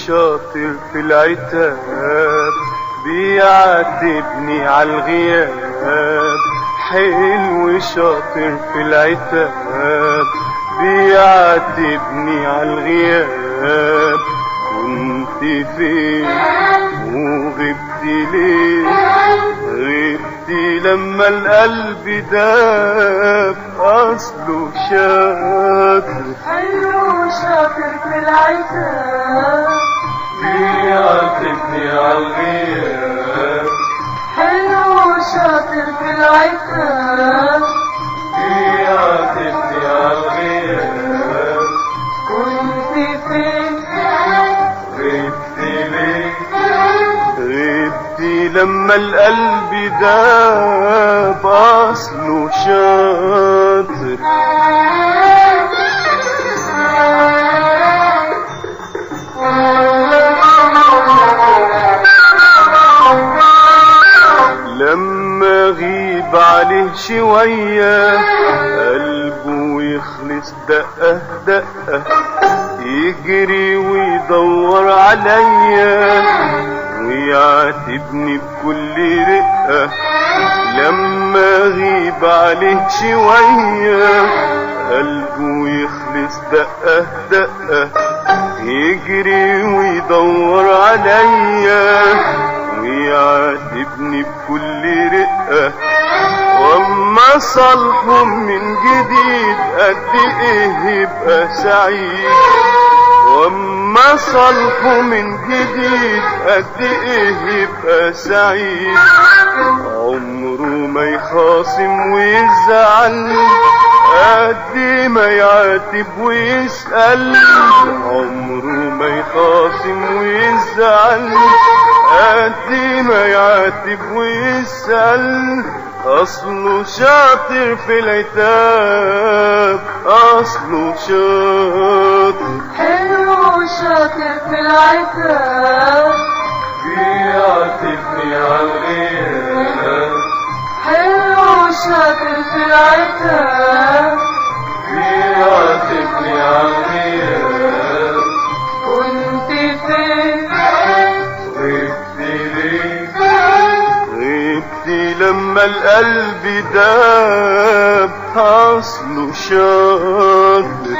شاطر في العتاب بيعاتبني عالغياب، حلو شاطر في العتاب بيعاتبني عالغياب. كنت فين وغبت ليه؟ غبت لما القلب داب اصله شاطر. حلو شاطر في العتاب بيعاتبني عالغياب، حلو شاطر في العتاب بيعاتبني عالغياب. كنت فين غبت ليه؟ غبت لما القلب داب اصله شاطر. لما غيب عليه شوية قلبه يخلص دقة دقة، يجري ويدور عليا ويعاتبني بكل رقة. لما غيب عليه شوية قلبه يخلص دقة دقة، يجري ويدور عليا ويعاتبني بكل رقة. واما صالحهم من جديد قد ايه يبقى سعيد، واما صالحه من جديد قد ايه يبقى سعيد. عمره ما يخاصم ويزعل قد ما يعاتب ويسأل. عمره ما يخاصم ويزعل قد ما يعاتب ويسأل. اصله شاطر في العتاب، اصله شاطر. حلو شاطر في العتاب بيعاتبني عالغياب، حلو شاطر في العتاب بيعاتبني عالغياب. كنت فين غبت ليه؟ غبت لما القلب داب اصله شاطر.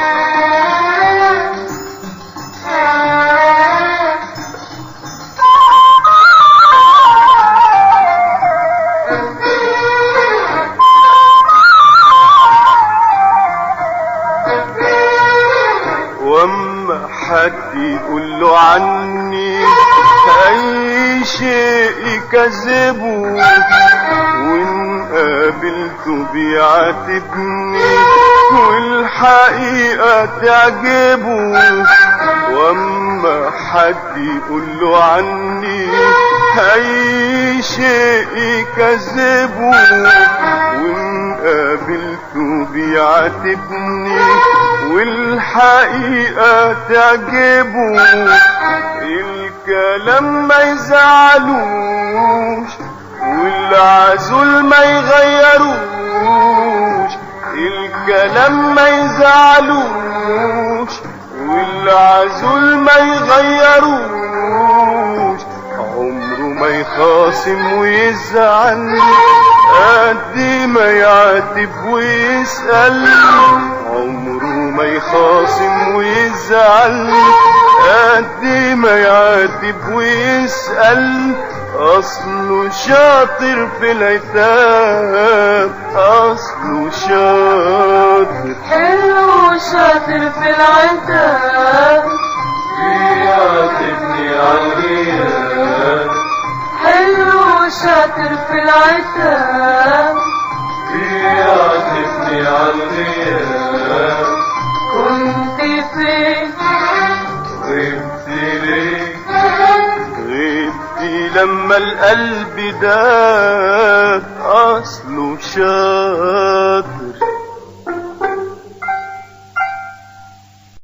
واما حد يقول له عني اي شيء يكذبه، وان قابلته بيعاتبني والحقيقة تعجبه. واما حد يقول له عني اي شيء يكذبه، وان قابلته بيعاتبني والحقيقة تعجبه. الكلام ما يزعلوش والعزول ما يغيروش، الكلام ما يزعلوش والعزول ما يغيروش. عمره ما يخاصم ويزعل قد ما يعاتب ويسأل. عمره ما يخاصم ويزعل قد ما يعاتب ويسأل. اصله شاطر في العتاب، اصله شاطر. حلو شاطر في العتاب بيعاتبني عالغياب، حلو شاطر في العتاب بيعاتبني عالغياب. كنت فين غبت ليه غبت لما القلب ده أصله شاف